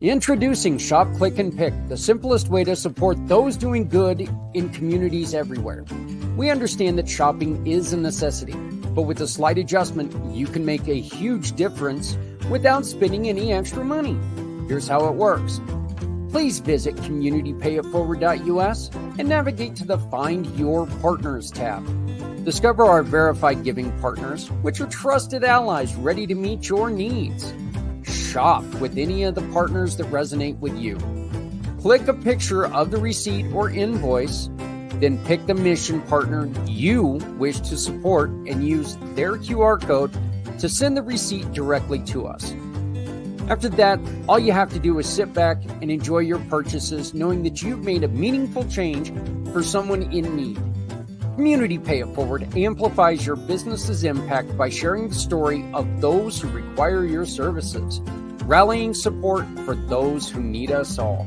Introducing Shop, Click, and Pick, the simplest way to support those doing good in communities everywhere. We understand that shopping is a necessity, but with a slight adjustment, you can make a huge difference without spending any extra money. Here's how it works. Please visit communitypayitforward.us and navigate to the Find Your Partners tab. Discover our verified giving partners, which are trusted allies ready to meet your needs. Shop with any of the partners that resonate with you. Click a picture of the receipt or invoice, then pick the mission partner you wish to support and use their QR code to send the receipt directly to us. After that, all you have to do is sit back and enjoy your purchases, knowing that you've made a meaningful change for someone in need. Community Pay It Forward amplifies your business's impact by sharing the story of those who require your services, rallying support for those who need us all.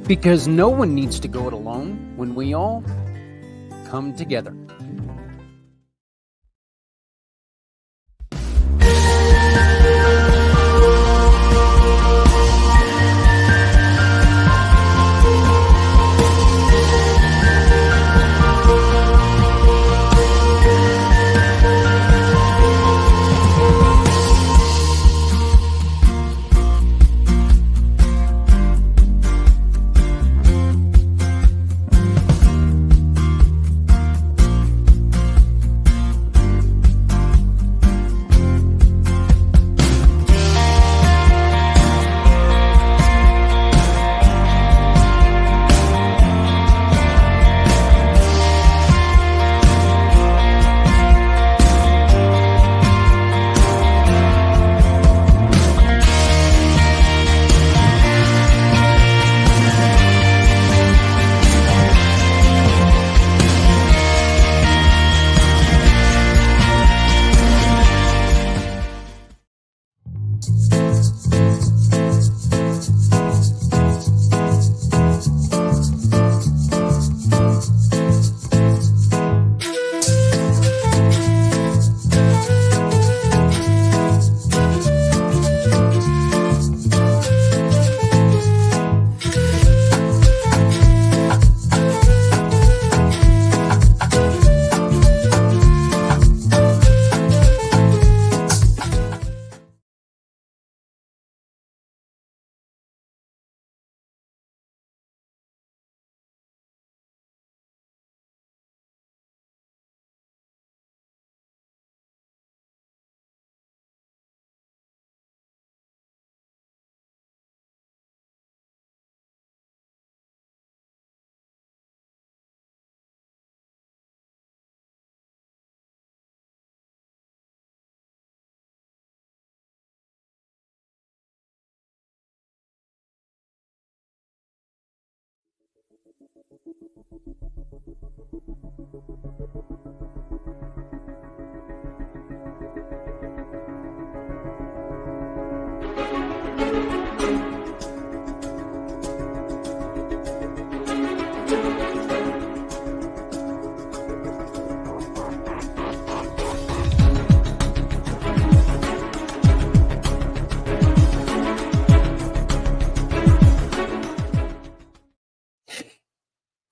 Because no one needs to go it alone when we all come together.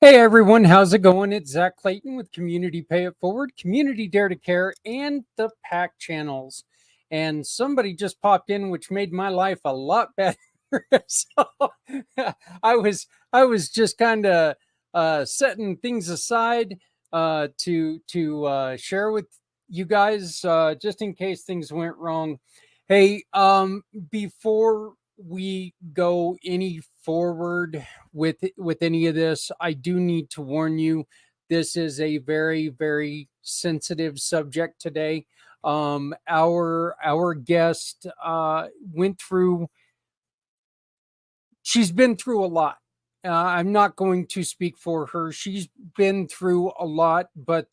Hey everyone, how's it going? It's Zach Clayton with Community Pay It Forward, Community Dare to Care, and the PAC channels. And somebody just popped in, which made my life a lot better. So I was just kind of setting things aside to share with you guys just in case things went wrong. Hey, before we go any forward with any of this, I do need to warn you, this is a very, very sensitive subject today. Our guest went through, she's been through a lot. I'm not going to speak for her. She's been through a lot, but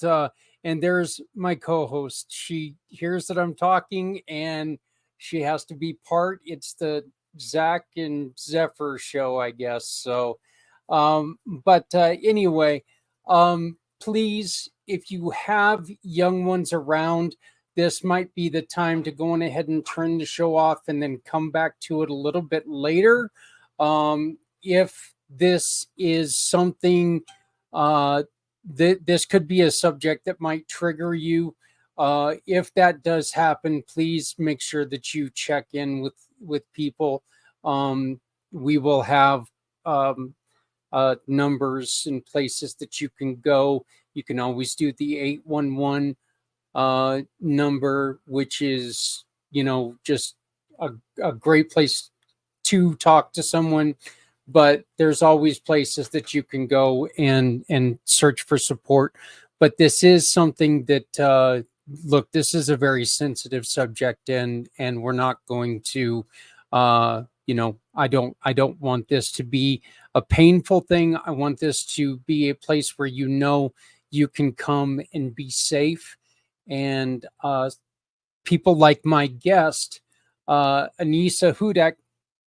and there's my co-host. She hears that I'm talking and she has to be part. It's the Zach and Zephyr show, I guess. So, but anyway, please, if you have young ones around, this might be the time to go on ahead and turn the show off and then come back to it a little bit later. If this is something, this could be a subject that might trigger you. If that does happen, please make sure that you check in with people. We will have numbers and places that you can go. You can always do the 811 number, which is, just a great place to talk to someone. But there's always places that you can go and search for support. But this is something that, look, this is a very sensitive subject, and we're not going to, I don't want this to be a painful thing. I want this to be a place where you can come and be safe. And people like my guest, Anissa Hudak,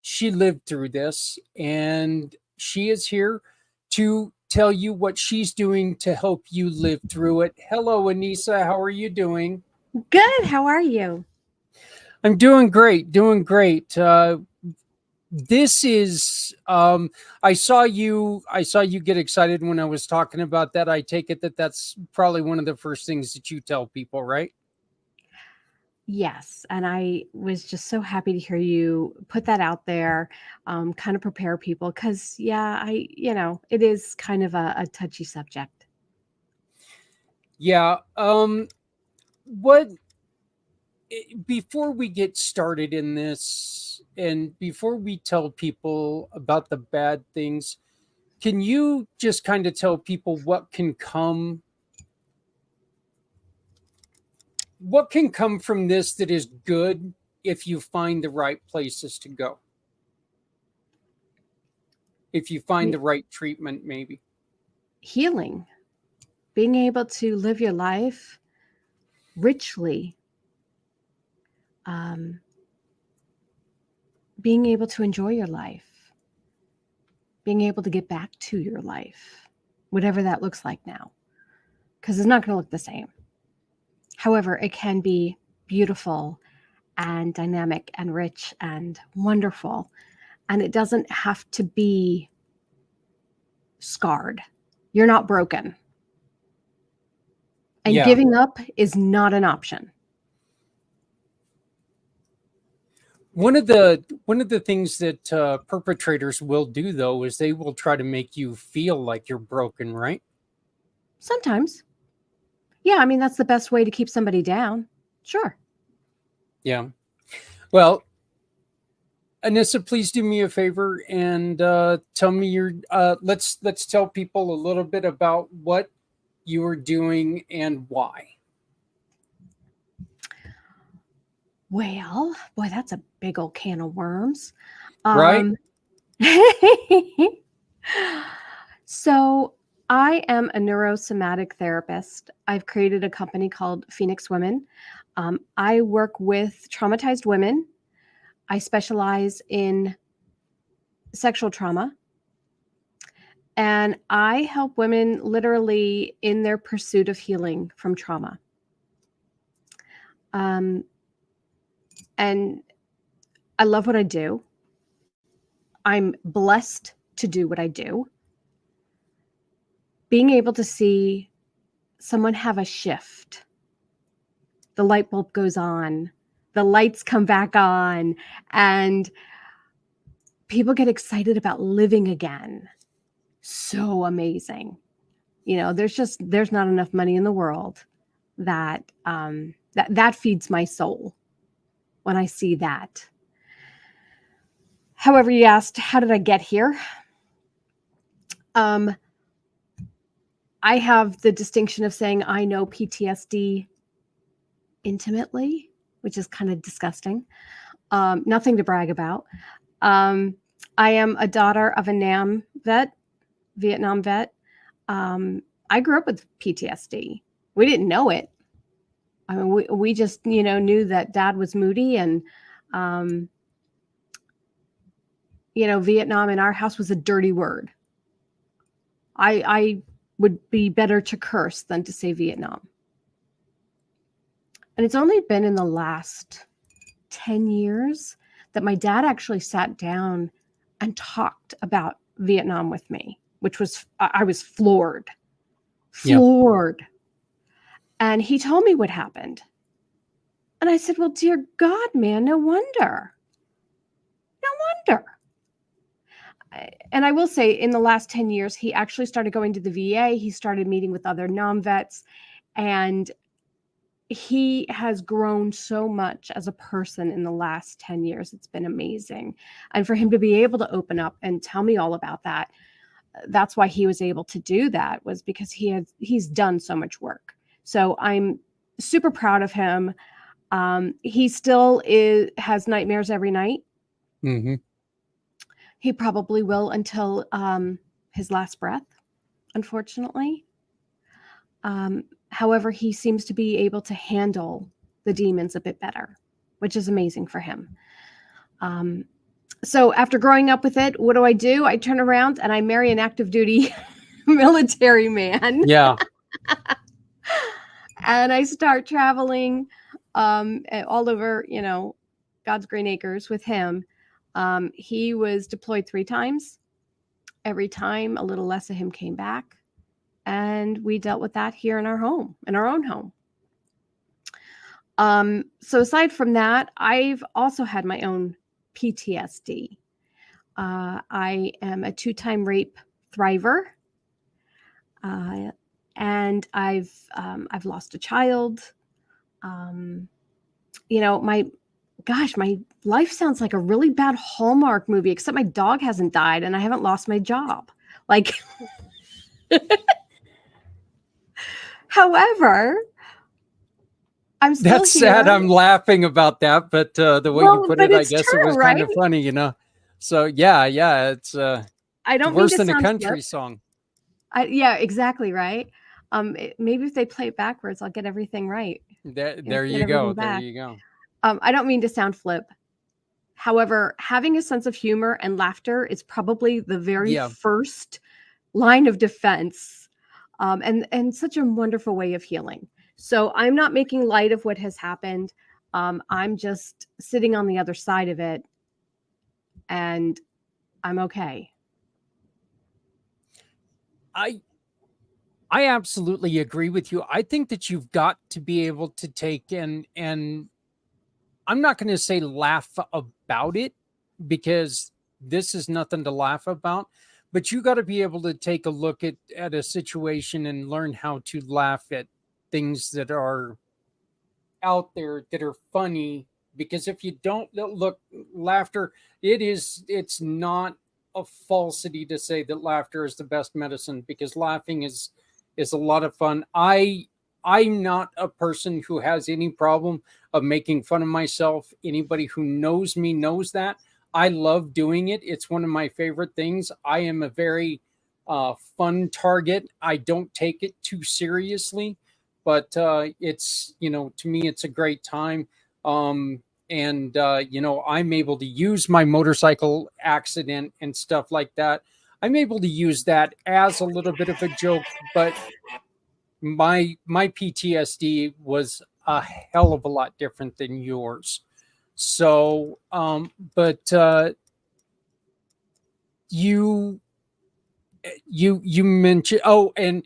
she lived through this, and she is here to tell you what she's doing to help you live through it. Hello, Anissa. How are you doing? Good. How are you? I'm doing great. Doing great. This is I saw you get excited when I was talking about that. I take it that that's probably one of the first things that you tell people, right? Yes. And I was just so happy to hear you put that out there, kind of prepare people because, it is kind of a touchy subject. Yeah. What Before we get started in this, and before we tell people about the bad things, can you just kind of tell people what can come from this that is good if you find the right places to go? If you find the right treatment, maybe. Healing, being able to live your life richly, being able to enjoy your life, being able to get back to your life, whatever that looks like now, because it's not going to look the same. However, it can be beautiful and dynamic and rich and wonderful. And it doesn't have to be scarred. You're not broken. And giving up is not an option. One of the things that perpetrators will do, though, is they will try to make you feel like you're broken, right? Sometimes. Yeah, I mean, that's the best way to keep somebody down. Sure. Yeah. Well, Anissa, please do me a favor and tell me let's tell people a little bit about what you are doing and why. Well, boy, that's a big old can of worms. Right? So I am a neurosomatic therapist. I've created a company called Phoenix Women. I work with traumatized women. I specialize in sexual trauma. And I help women literally in their pursuit of healing from trauma. And I love what I do. I'm blessed to do what I do. Being able to see someone have a shift, the light bulb goes on, the lights come back on, and people get excited about living again. So amazing. There's not enough money in the world that feeds my soul when I see that. However, you asked, how did I get here? I have the distinction of saying I know PTSD intimately, which is kind of disgusting. Nothing to brag about. I am a daughter of a Vietnam vet. I grew up with PTSD. We didn't know it. I mean, we just, knew that dad was moody, and, Vietnam in our house was a dirty word. I would be better to curse than to say Vietnam. And it's only been in the last 10 years that my dad actually sat down and talked about Vietnam with me, which was, I was floored. And he told me what happened. And I said, well, dear God, man, no wonder. And I will say in the last 10 years, he actually started going to the VA. He started meeting with other non-vets, and he has grown so much as a person in the last 10 years. It's been amazing. And for him to be able to open up and tell me all about that, that's why he was able to do that, was because he's done so much work. So I'm super proud of him. He still has nightmares every night. Mm-hmm. He probably will until his last breath, unfortunately. However, he seems to be able to handle the demons a bit better, which is amazing for him. So after growing up with it, what do? I turn around and I marry an active duty military man. Yeah. And I start traveling all over, God's green acres with him. He was deployed 3 times. Every time a little less of him came back. And we dealt with that here in our own home. So aside from that, I've also had my own PTSD. I am a 2-time rape thriver. And I've lost a child. My life sounds like a really bad Hallmark movie, except my dog hasn't died and I haven't lost my job. Like, however, I'm still That's here. sad. I'm laughing about that, but the way you put it, I guess true, it was kind of funny, So yeah, it's I don't worse mean to than a sound country flip. song. Yeah, exactly, right. Maybe if they play it backwards, I'll get everything right. There you go. There you go. I don't mean to sound flip. However, having a sense of humor and laughter is probably the very first line of defense, and such a wonderful way of healing. So I'm not making light of what has happened. I'm just sitting on the other side of it, and I'm okay. I absolutely agree with you. I think that you've got to be able to take and I'm not going to say laugh about it, because this is nothing to laugh about, but you got to be able to take a look at a situation and learn how to laugh at things that are out there that are funny. Because if you don't look, laughter, it's not a falsity to say that laughter is the best medicine, because laughing is a lot of fun. I'm not a person who has any problem of making fun of myself. Anybody who knows me knows that. I love doing it. It's one of my favorite things. I am a very fun target. I don't take it too seriously, but it's, to me, it's a great time. I'm able to use my motorcycle accident and stuff like that. I'm able to use that as a little bit of a joke, but my PTSD was a hell of a lot different than yours. So, you mentioned, and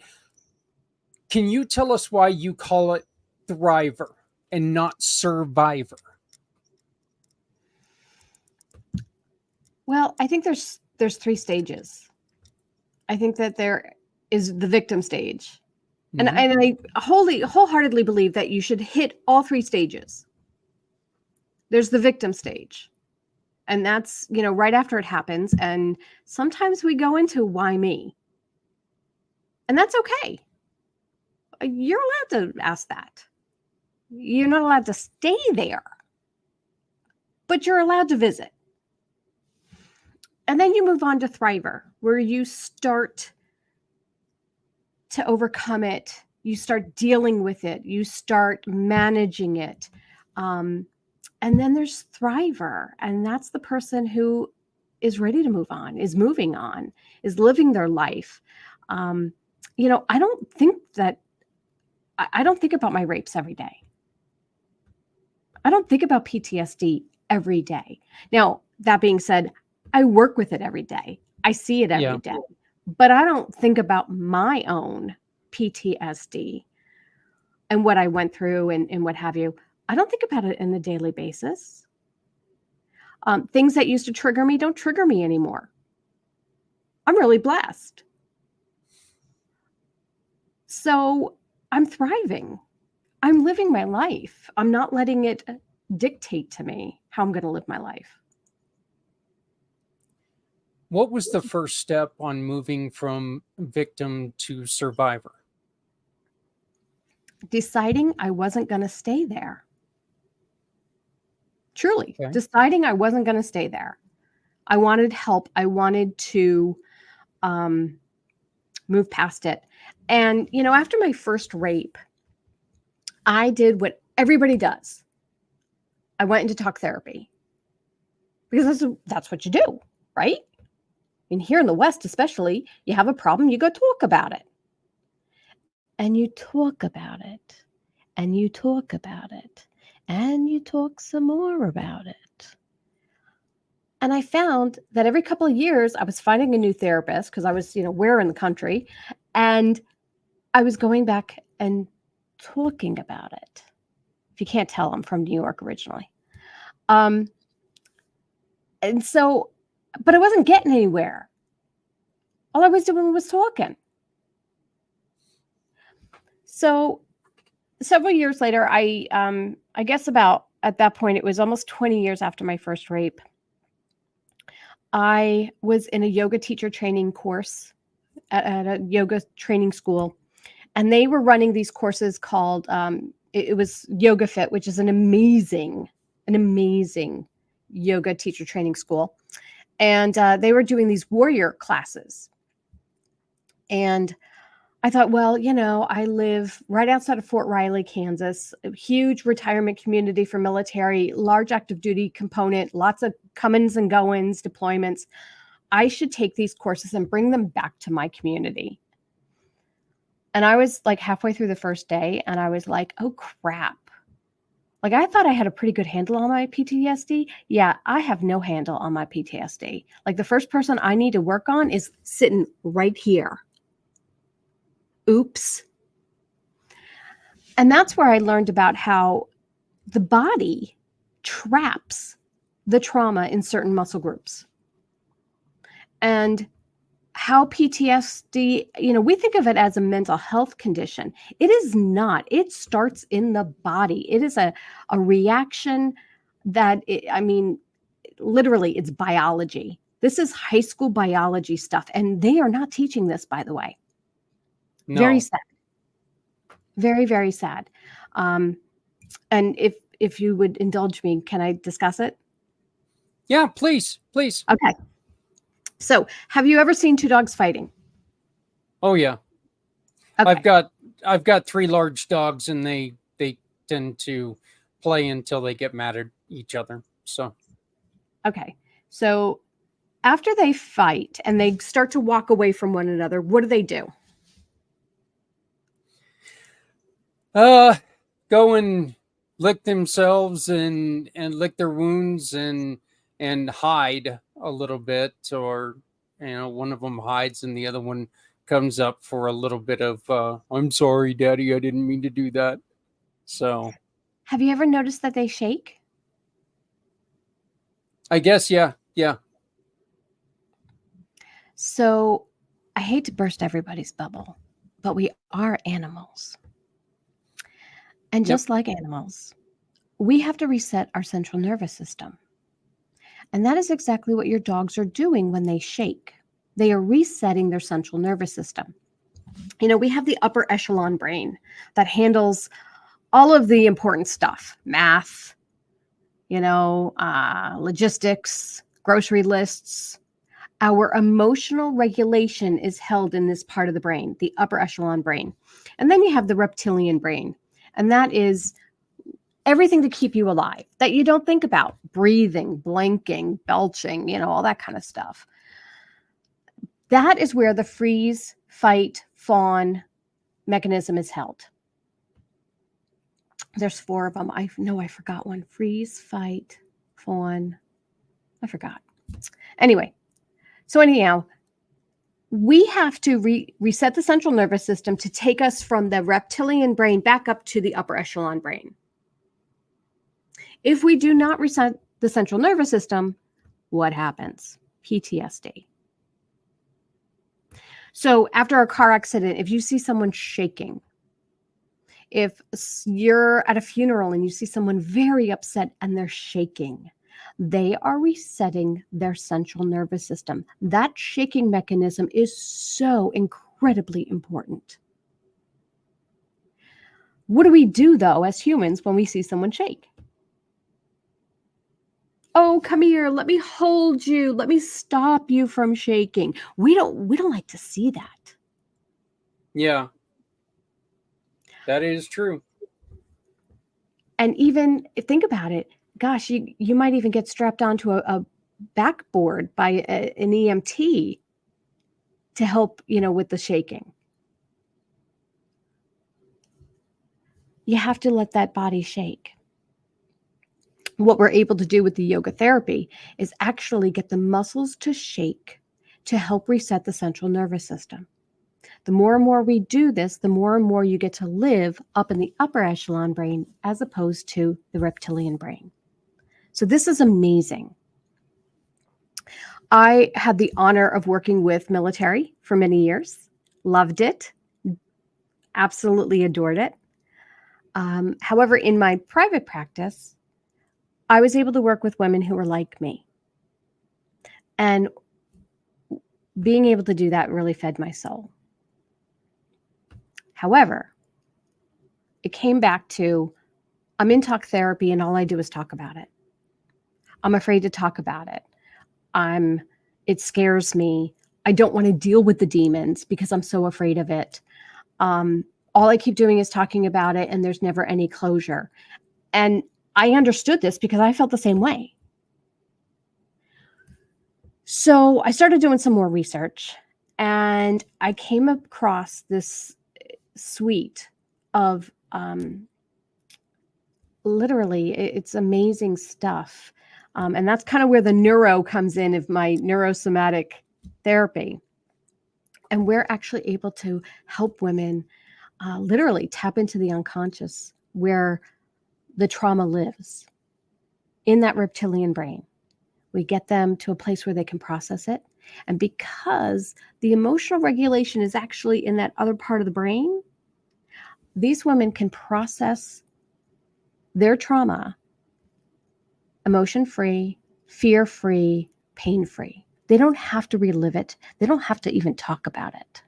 can you tell us why you call it thriver and not survivor? Well, I think there's 3 stages. I think that there is the victim stage. And I wholeheartedly believe that you should hit all 3 stages. There's the victim stage. And that's, right after it happens. And sometimes we go into why me? And that's okay. You're allowed to ask that. You're not allowed to stay there, but you're allowed to visit. And then you move on to thriver, where you start to overcome it. You start dealing with it. You start managing it. And then there's thriver. And that's the person who is ready to move on, is moving on, is living their life. I don't think about my rapes every day. I don't think about PTSD every day. Now, that being said, I work with it every day. I see it every day, but I don't think about my own PTSD and what I went through and what have you. I don't think about it on a daily basis. Things that used to trigger me don't trigger me anymore. I'm really blessed. So I'm thriving. I'm living my life. I'm not letting it dictate to me how I'm going to live my life. What was the first step on moving from victim to survivor? Deciding I wasn't going to stay there. Truly, deciding I wasn't going to stay there. I wanted help. I wanted to move past it. And, after my first rape, I did what everybody does. I went into talk therapy because that's what you do, right? And here in the West, especially, you have a problem, you go talk about it. And you talk about it. And you talk about it. And you talk some more about it. And I found that every couple of years, I was finding a new therapist because I was, where in the country. And I was going back and talking about it. If you can't tell, I'm from New York originally. And so, but I wasn't getting anywhere. All I was doing was talking. So several years later, I guess about at that point, it was almost 20 years after my first rape. I was in a yoga teacher training course at a yoga training school, and they were running these courses called, it was YogaFit, which is an amazing yoga teacher training school. And they were doing these warrior classes. And I thought, well, I live right outside of Fort Riley, Kansas, a huge retirement community for military, large active duty component, lots of comings and goings, deployments. I should take these courses and bring them back to my community. And I was like halfway through the first day and I was like, oh crap. Like I thought I had a pretty good handle on my PTSD. Yeah, I have no handle on my PTSD. Like the first person I need to work on is sitting right here. Oops. And that's where I learned about how the body traps the trauma in certain muscle groups. And how PTSD, we think of it as a mental health condition. It is not. It starts in the body. It is a reaction that, literally, it's biology. This is high school biology stuff. And they are not teaching this, by the way. No. Very sad. Very, very sad. And if you would indulge me, can I discuss it? Yeah, please. Okay. So, have you ever seen two dogs fighting? Oh yeah. Okay. I've got 3 large dogs, and they tend to play until they get mad at each other. So. Okay. So, after they fight and they start to walk away from one another, what do? Go and lick themselves and lick their wounds and hide a little bit, or one of them hides and the other one comes up for a little bit of I'm sorry, Daddy, I didn't mean to do that. So have you ever noticed that they shake? I guess yeah. So I hate to burst everybody's bubble, but we are animals. And just like animals, we have to reset our central nervous system. And that is exactly what your dogs are doing when they shake. They are resetting their central nervous system. We have the upper echelon brain that handles all of the important stuff, math, logistics, grocery lists. Our emotional regulation is held in this part of the brain, the upper echelon brain. And then you have the reptilian brain. And that is everything to keep you alive that you don't think about. Breathing, blinking, belching, all that kind of stuff. That is where the freeze, fight, fawn mechanism is held. There's 4 of them. I know I forgot one. Freeze, fight, fawn. I forgot. Anyway, so anyhow, we have to reset the central nervous system to take us from the reptilian brain back up to the upper echelon brain. If we do not reset the central nervous system, what happens? PTSD. So after a car accident, if you see someone shaking, if you're at a funeral and you see someone very upset and they're shaking, they are resetting their central nervous system. That shaking mechanism is so incredibly important. What do we do, though, as humans when we see someone shake? Oh, come here. Let me hold you. Let me stop you from shaking. We don't like to see that. Yeah. That is true. And even think about it. Gosh, you might even get strapped onto a backboard by an EMT to help, with the shaking. You have to let that body shake. What we're able to do with the yoga therapy is actually get the muscles to shake to help reset the central nervous system. The more and more we do this, the more and more you get to live up in the upper echelon brain as opposed to the reptilian brain. So this is amazing. I had the honor of working with military for many years, loved it, absolutely adored it. However, in my private practice, I was able to work with women who were like me. And being able to do that really fed my soul. However, it came back to, I'm in talk therapy and all I do is talk about it. I'm afraid to talk about it. It scares me. I don't want to deal with the demons because I'm so afraid of it. All I keep doing is talking about it and there's never any closure. And I understood this because I felt the same way. So I started doing some more research and I came across this suite of literally, it's amazing stuff. And that's kind of where the neuro comes in of my neurosomatic therapy. And we're actually able to help women literally tap into the unconscious where the trauma lives in that reptilian brain. We get them to a place where they can process it. And because the emotional regulation is actually in that other part of the brain, these women can process their trauma emotion-free, fear-free, pain-free. They don't have to relive it. They don't have to even talk about it.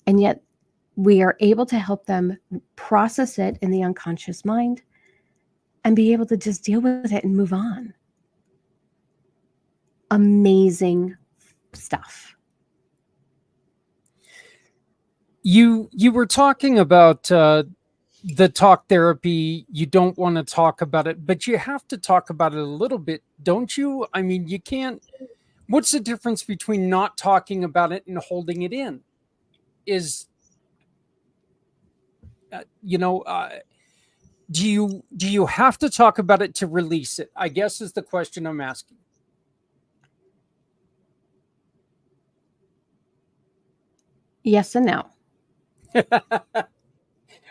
And yet we are able to help them process it in the unconscious mind and be able to just deal with it and move on. Amazing stuff. You were talking about the talk therapy. You don't want to talk about it, but you have to talk about it a little bit, don't you? I mean, you can't. What's the difference between not talking about it and holding it in? Do you have to talk about it to release it? I guess is the question I'm asking. Yes and no.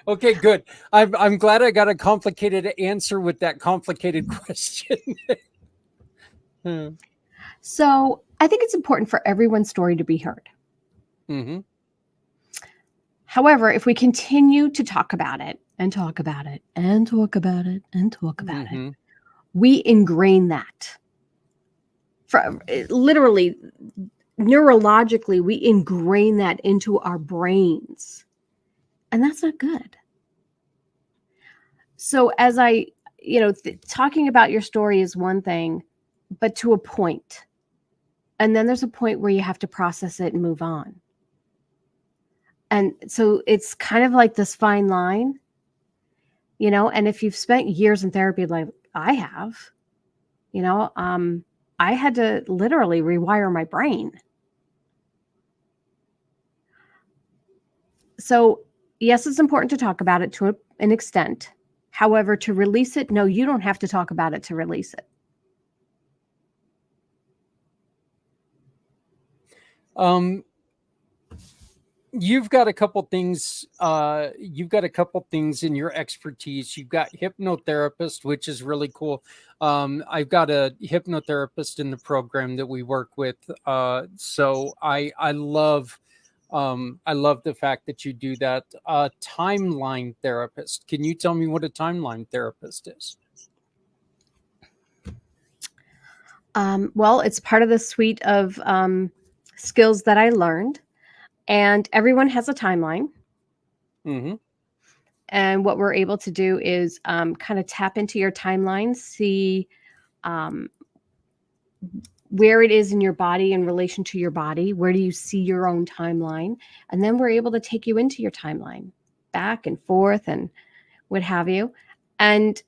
Okay, good. I'm glad I got a complicated answer with that complicated question. So I think it's important for everyone's story to be heard. Mm-hmm. However, if we continue to talk about it and talk about it and talk about it and talk about it, we ingrain that. Literally, neurologically, we ingrain that into our brains. And that's not good. So as talking about your story is one thing, but to a point. And then there's a point where you have to process it and move on. And so it's kind of like this fine line, and if you've spent years in therapy like I have, I had to literally rewire my brain. So yes, it's important to talk about it to an extent, However, to release it, no, you don't have to talk about it to release it. You've got a couple things. You've got a couple things in your expertise. You've got hypnotherapist, which is really cool. I've got a hypnotherapist in the program that we work with. So I love the fact that you do that. Timeline therapist. Can you tell me what a timeline therapist is? Well, it's part of the suite of skills that I learned. And everyone has a timeline. Mm-hmm. And what we're able to do is kind of tap into your timeline, see where it is in your body in relation to your body. Where do you see your own timeline? And then we're able to take you into your timeline, back and forth and what have you. And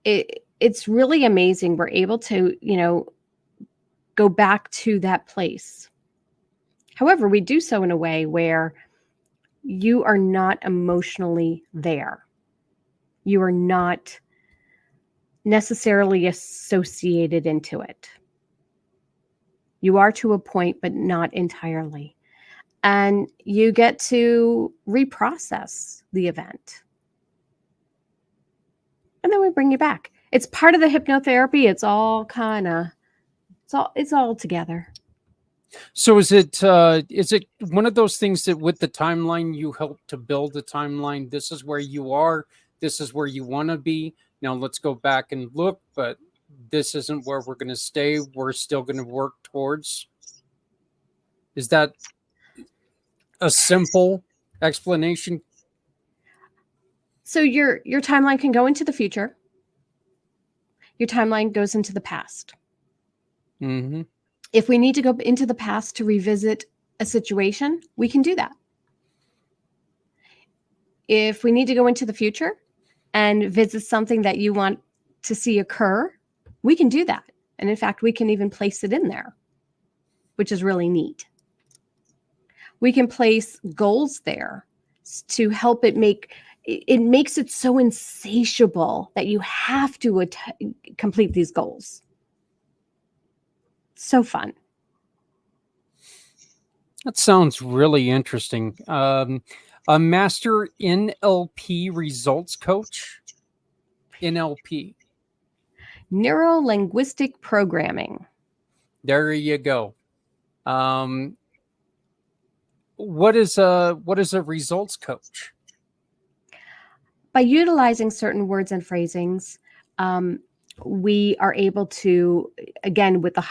it's really amazing. We're able to, go back to that place. However, we do so in a way where you are not emotionally there. You are not necessarily associated into it. You are to a point, but not entirely. And you get to reprocess the event. And then we bring you back. It's part of the hypnotherapy. It's all it's all together. So is it one of those things that with the timeline you help to build a timeline? This is where you are. This is where you want to be. Now let's go back and look, but this isn't where we're going to stay. We're still going to work towards. Is that a simple explanation? So your timeline can go into the future. Your timeline goes into the past. Mm-hmm. If we need to go into the past to revisit a situation, we can do that. If we need to go into the future and visit something that you want to see occur, we can do that. And in fact, we can even place it in there, which is really neat. We can place goals there to help it makes it so insatiable that you have to complete these goals. So fun. That sounds really interesting. A master NLP results coach. NLP. Neuro-linguistic programming. There you go. What is a results coach? By utilizing certain words and phrasings, we are able to, again, with the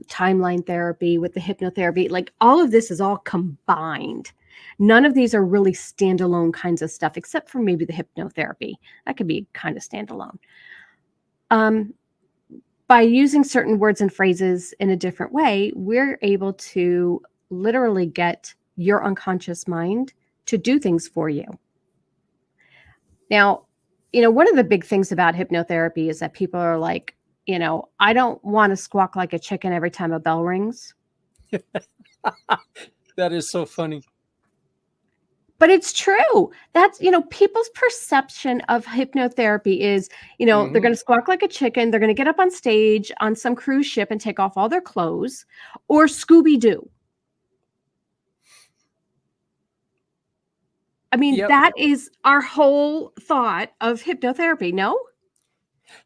timeline therapy, with the hypnotherapy, like all of this is all combined. None of these are really standalone kinds of stuff, except for maybe the hypnotherapy. That could be kind of standalone. By using certain words and phrases in a different way, we're able to literally get your unconscious mind to do things for you. Now, one of the big things about hypnotherapy is that people are like, I don't want to squawk like a chicken every time a bell rings. That is so funny. But it's true. That's, people's perception of hypnotherapy is, they're going to squawk like a chicken. They're going to get up on stage on some cruise ship and take off all their clothes, or Scooby-Doo. I mean, Yep. That is our whole thought of hypnotherapy, no?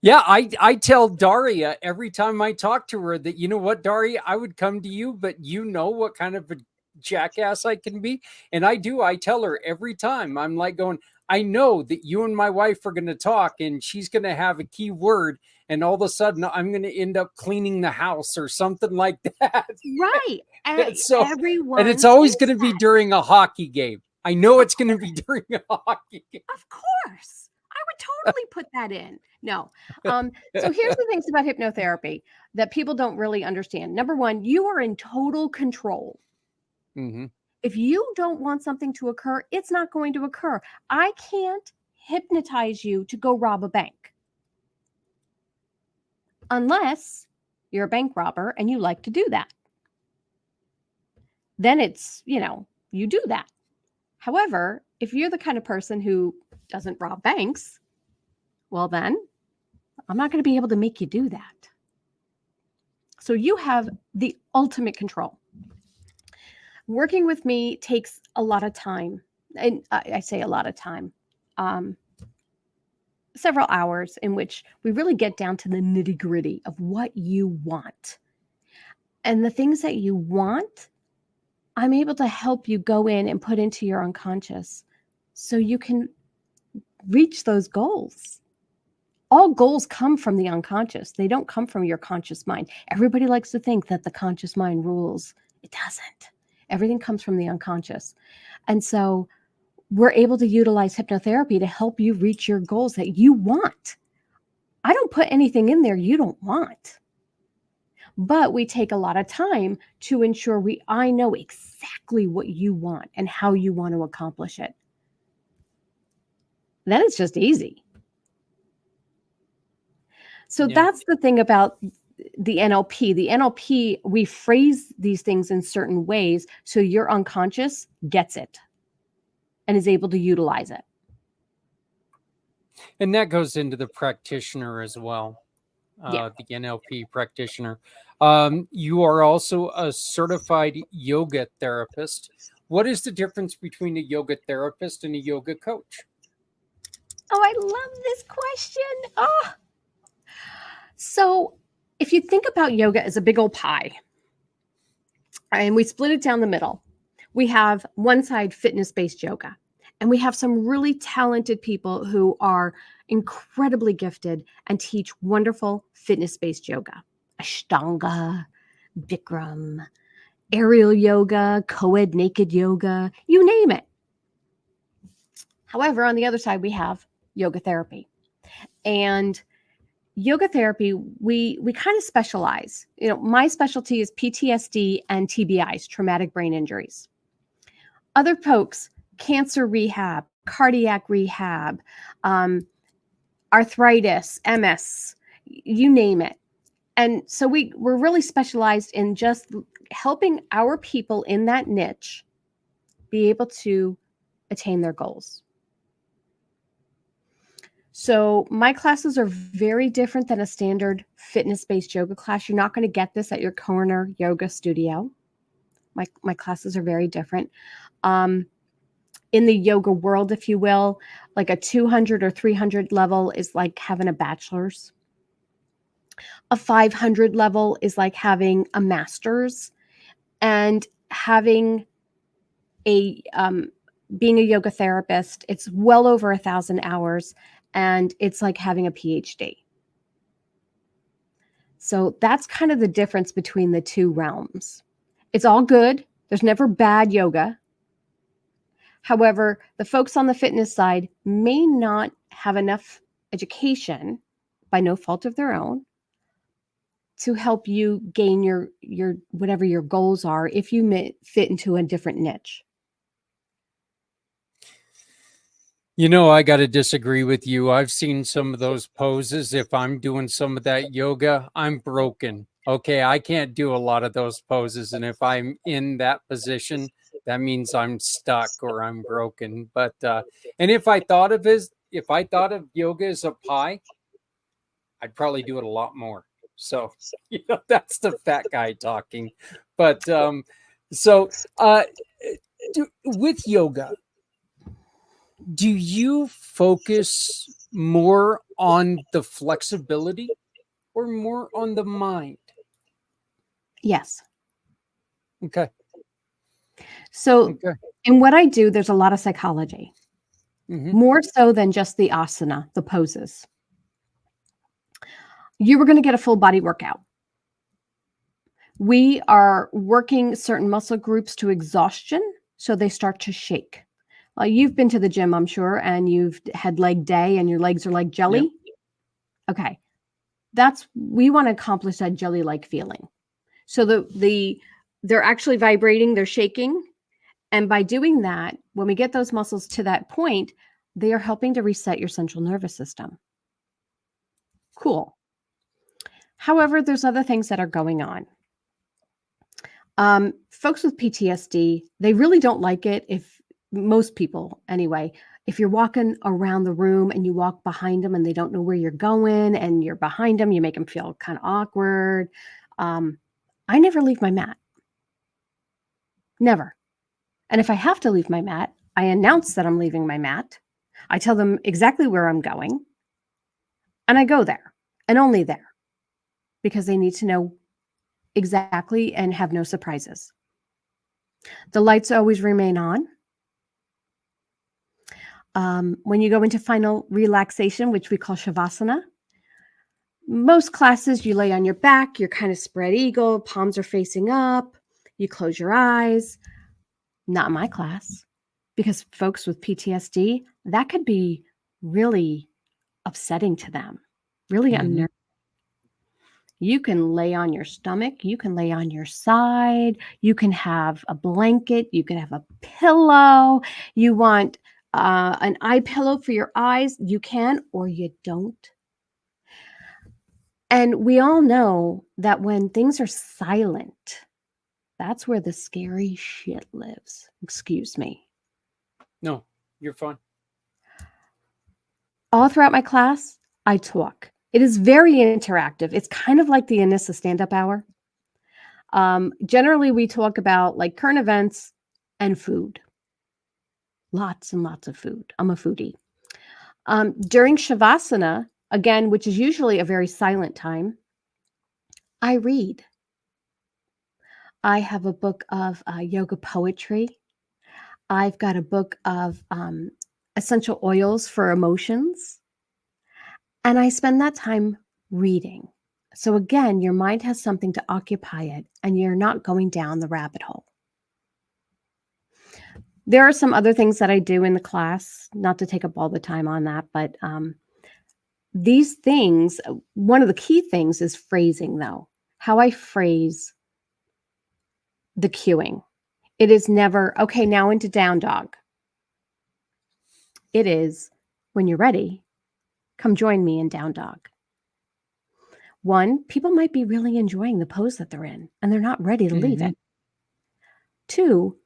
Yeah, I tell Daria every time I talk to her that, you know what, Daria, I would come to you, but you know what kind of a jackass I can be. And I do. I tell her every time. I'm like going, I know that you and my wife are going to talk and she's going to have a key word. And all of a sudden I'm going to end up cleaning the house or something like that. Right. And so, everyone. And it's always going to be during a hockey game. I know it's going to be during a hockey game. Of course. I would totally put that in. No. So here's the things about hypnotherapy that people don't really understand. Number one, you are in total control. Mm-hmm. If you don't want something to occur, it's not going to occur. I can't hypnotize you to go rob a bank. Unless you're a bank robber and you like to do that. Then it's, you do that. However, if you're the kind of person who doesn't rob banks, Well, then I'm not going to be able to make you do that. So you have the ultimate control. Working with me takes a lot of time. And I say a lot of time, several hours in which we really get down to the nitty gritty of what you want. And the things that you want, I'm able to help you go in and put into your unconscious so you can reach those goals. All goals come from the unconscious. They don't come from your conscious mind. Everybody likes to think that the conscious mind rules. It doesn't. Everything comes from the unconscious. And so we're able to utilize hypnotherapy to help you reach your goals that you want. I don't put anything in there you don't want. But we take a lot of time to ensure I know exactly what you want and how you want to accomplish it. Then it's just easy. So that's the thing about the NLP. The NLP, we phrase these things in certain ways so your unconscious gets it and is able to utilize it. And that goes into the practitioner as well, Yeah. the NLP practitioner. You are also a certified yoga therapist. What is the difference between a yoga therapist and a yoga coach? Oh, I love this question. Oh. So if you think about yoga as a big old pie, and we split it down the middle, we have one side fitness-based yoga, and we have some really talented people who are incredibly gifted and teach wonderful fitness-based yoga. Ashtanga, Bikram, aerial yoga, co-ed naked yoga, you name it. However, on the other side, we have yoga therapy. And yoga therapy, we kind of specialize. My specialty is PTSD and TBIs, traumatic brain injuries. Other folks, cancer rehab, cardiac rehab, arthritis, MS, you name it. And so we're really specialized in just helping our people in that niche be able to attain their goals. So my classes are very different than a standard fitness-based yoga class. You're not going to get this at your corner yoga studio. My classes are very different. In the yoga world, if you will, like a 200 or 300 level is like having a bachelor's. A 500 level is like having a master's, and having being a yoga therapist, it's well over 1,000 hours. And it's like having a PhD. So that's kind of the difference between the two realms. It's all good. There's never bad yoga. However, the folks on the fitness side may not have enough education, by no fault of their own, to help you gain your whatever your goals are if you fit into a different niche. I got to disagree with you. I've seen some of those poses. If I'm doing some of that yoga, I'm broken. Okay, I can't do a lot of those poses. And if I'm in that position, that means I'm stuck or I'm broken. But and if I thought of yoga as a pie, I'd probably do it a lot more. So that's the fat guy talking. But with yoga, do you focus more on the flexibility or more on the mind? Yes. Okay. So in what I do, there's a lot of psychology, more so than just the asana, the poses. You were going to get a full body workout. We are working certain muscle groups to exhaustion, so they start to shake. You've been to the gym, I'm sure, and you've had leg day and your legs are like jelly. Yep. Okay. We want to accomplish that jelly-like feeling. So they're actually vibrating, they're shaking. And by doing that, when we get those muscles to that point, they are helping to reset your central nervous system. Cool. However, there's other things that are going on. Folks with PTSD, they really don't like it, if most people anyway, If you're walking around the room and you walk behind them and they don't know where you're going and you're behind them, you make them feel kind of awkward. I never leave my mat. Never. And if I have to leave my mat, I announce that I'm leaving my mat. I tell them exactly where I'm going. And I go there and only there because they need to know exactly and have no surprises. The lights always remain on. When you go into final relaxation, which we call Shavasana, most classes you lay on your back, you're kind of spread eagle, palms are facing up, you close your eyes. Not in my class, because folks with PTSD, that could be really upsetting to them, really unnerving. You can lay on your stomach, you can lay on your side, you can have a blanket, you can have a pillow, you want an eye pillow for your eyes, you can or you don't. And we all know that when things are silent, that's where the scary shit lives. Excuse me. No, you're fine. All throughout my class, I talk. It is very interactive. It's kind of like the Anissa stand-up hour. Generally, we talk about like current events and food. Lots and lots of food. I'm a foodie. During Shavasana, again, which is usually a very silent time, I read. I have a book of yoga poetry. I've got a book of essential oils for emotions. And I spend that time reading. So again, your mind has something to occupy it and you're not going down the rabbit hole. There are some other things that I do in the class, not to take up all the time on that, but these things, one of the key things is phrasing though, how I phrase the cueing. It is never, okay, now into down dog. It is, when you're ready, come join me in down dog. One, people might be really enjoying the pose that they're in and they're not ready to leave it. Two,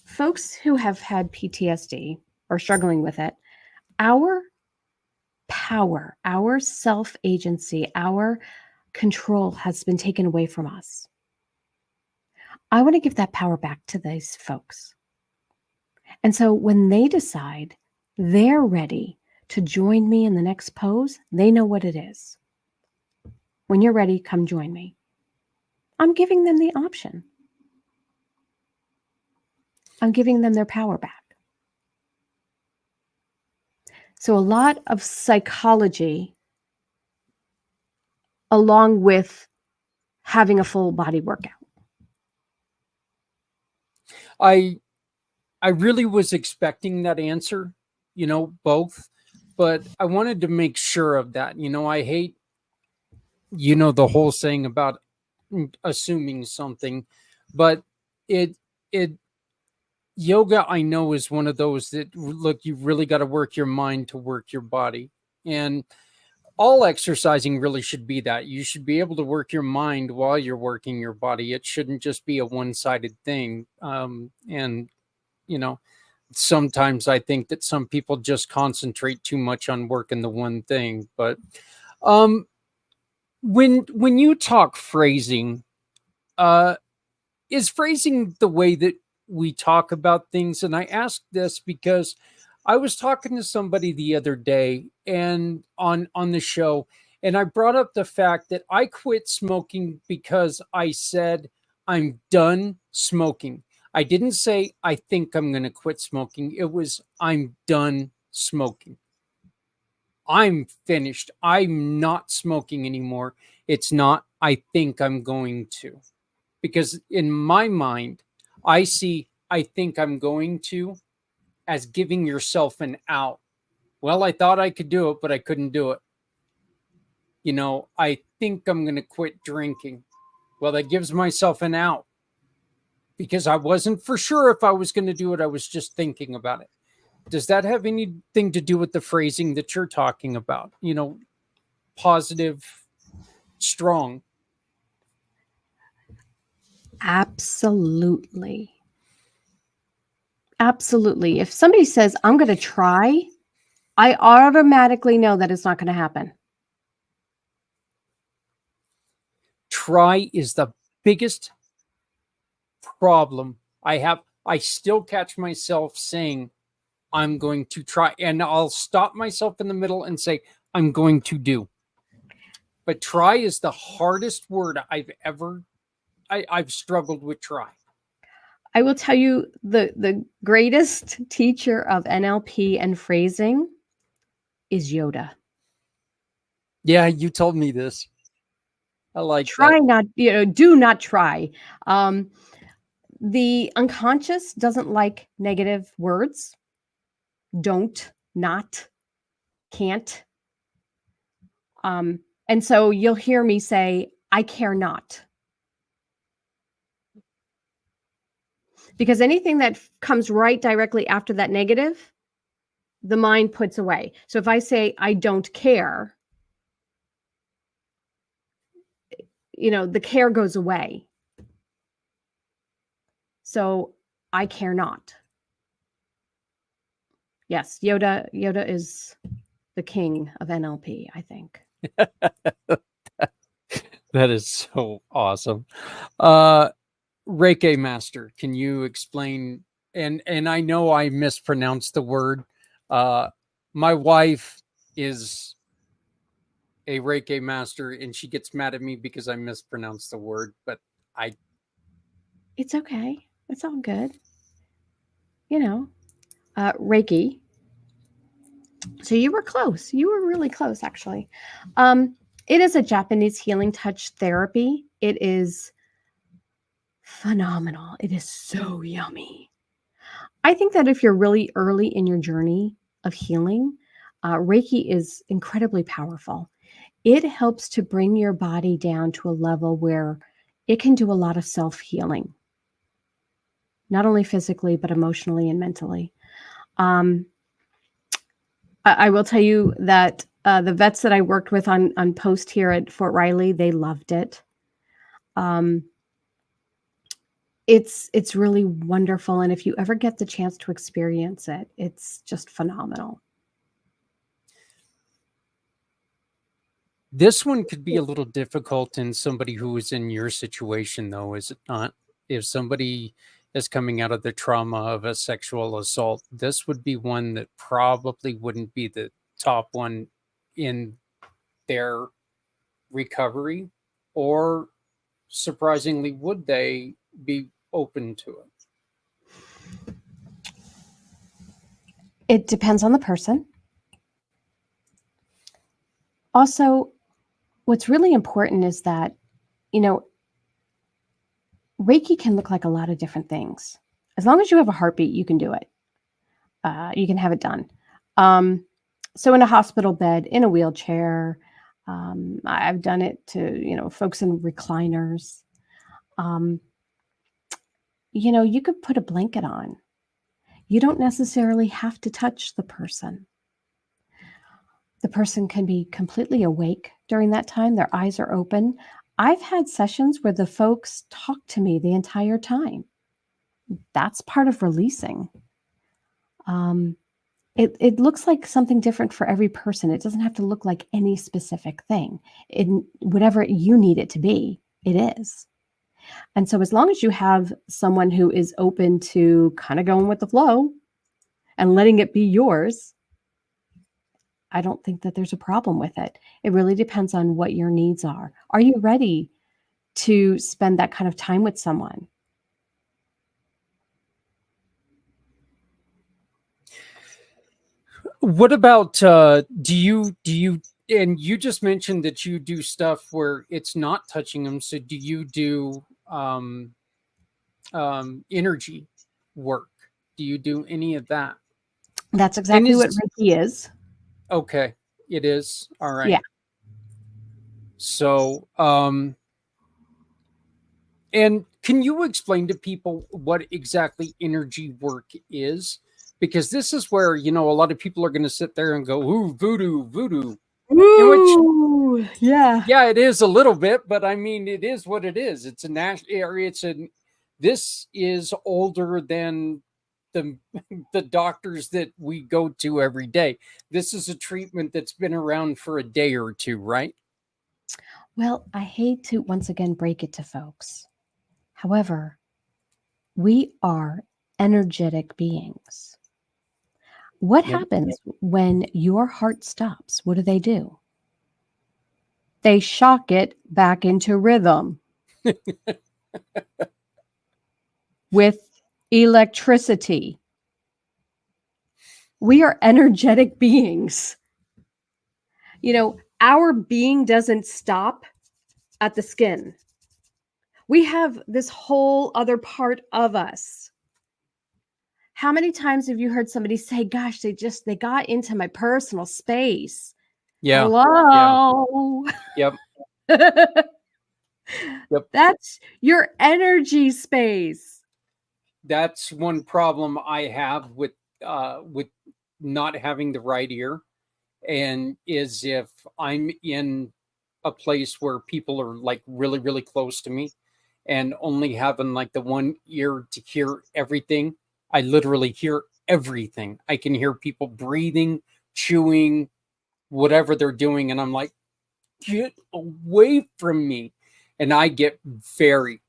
folks who have had PTSD or struggling with it, our power, our self-agency, our control has been taken away from us. I want to give that power back to these folks. And so when they decide they're ready to join me in the next pose, they know what it is. When you're ready, come join me. I'm giving them the option. I'm giving them their power back. So a lot of psychology along with having a full body workout. I really was expecting that answer, both, but I wanted to make sure of that. I hate, the whole saying about assuming something, but it yoga, I know, is one of those that, look, you really got to work your mind to work your body. And all exercising really should be that. You should be able to work your mind while you're working your body. It shouldn't just be a one-sided thing. And, sometimes I think that some people just concentrate too much on working the one thing. But when you talk phrasing, is phrasing the way that we talk about things? And I ask this because I was talking to somebody the other day and on the show, and I brought up the fact that I quit smoking because I said I'm done smoking. I didn't say I think I'm going to quit smoking. It was I'm done smoking. I'm finished. I'm not smoking anymore. It's not I think I'm going to. Because in my mind, I see I think I'm going to as giving yourself an out. Well, I thought I could do it, but I couldn't do it. I think I'm going to quit drinking. Well, that gives myself an out because I wasn't for sure if I was going to do it. I was just thinking about it. Does that have anything to do with the phrasing that you're talking about? Positive, strong. Absolutely. Absolutely. If somebody says, I'm going to try, I automatically know that it's not going to happen. Try is the biggest problem I have. I still catch myself saying, I'm going to try, and I'll stop myself in the middle and say, I'm going to do. But try is the hardest word I've struggled with try. I will tell you the greatest teacher of NLP and phrasing is Yoda. Yeah, you told me this. I like Try that. not, do not try. The unconscious doesn't like negative words. Don't, not, can't. And so you'll hear me say, I care not. Because anything that comes right directly after that negative, the mind puts away. So if I say, I don't care, the care goes away. So I care not. Yes, Yoda is the king of NLP, I think. That is so awesome. Reiki master, can you explain? And I know I mispronounced the word. My wife is a Reiki master, and she gets mad at me because I mispronounced the word. But it's okay. It's all good. Reiki. So you were close. You were really close, actually. It is a Japanese healing touch therapy. It is phenomenal. It is so yummy. I think that if you're really early in your journey of healing, Reiki is incredibly powerful. It helps to bring your body down to a level where it can do a lot of self-healing, not only physically, but emotionally and mentally. I will tell you that the vets that I worked with on post here at Fort Riley, they loved it. It's really wonderful. And if you ever get the chance to experience it, it's just phenomenal. This one could be a little difficult in somebody who is in your situation, though, is it not? If somebody is coming out of the trauma of a sexual assault, this would be one that probably wouldn't be the top one in their recovery, or surprisingly, would they be open to it? It depends on the person. Also, what's really important is that, Reiki can look like a lot of different things. As long as you have a heartbeat, you can do it. You can have it done. So in a hospital bed, in a wheelchair, I've done it to, folks in recliners. You could put a blanket on. You don't necessarily have to touch the person. The person can be completely awake during that time. Their eyes are open. I've had sessions where the folks talk to me the entire time. That's part of releasing. It looks like something different for every person. It doesn't have to look like any specific thing. Whatever you need it to be, it is. And so as long as you have someone who is open to kind of going with the flow and letting it be yours, I don't think that there's a problem with it. It really depends on what your needs are. Are you ready to spend that kind of time with someone? What about do you and you just mentioned that you do stuff where it's not touching them, so do you do energy work? Do you do any of that? That's exactly what Reiki is. Okay, it is. All right. Yeah. So and can you explain to people what exactly energy work is? Because this is where, a lot of people are going to sit there and go, ooh, voodoo. Ooh, yeah. Yeah, it is a little bit, but I mean, it is what it is. It's a national area. This is older than the doctors that we go to every day. This is a treatment that's been around for a day or two, right? Well, I hate to once again break it to folks. However, we are energetic beings. What Yep. happens when your heart stops? What do? They shock it back into rhythm with electricity. We are energetic beings. You know, our being doesn't stop at the skin. We have this whole other part of us. How many times have you heard somebody say, gosh, they got into my personal space? Yeah. Hello. Yeah. Yep. Yep. That's your energy space. That's one problem I have with not having the right ear, and is if I'm in a place where people are like really, really close to me and only having like the one ear to hear everything, I literally hear everything. I can hear people breathing, chewing, whatever they're doing. And I'm like, get away from me. And I get very,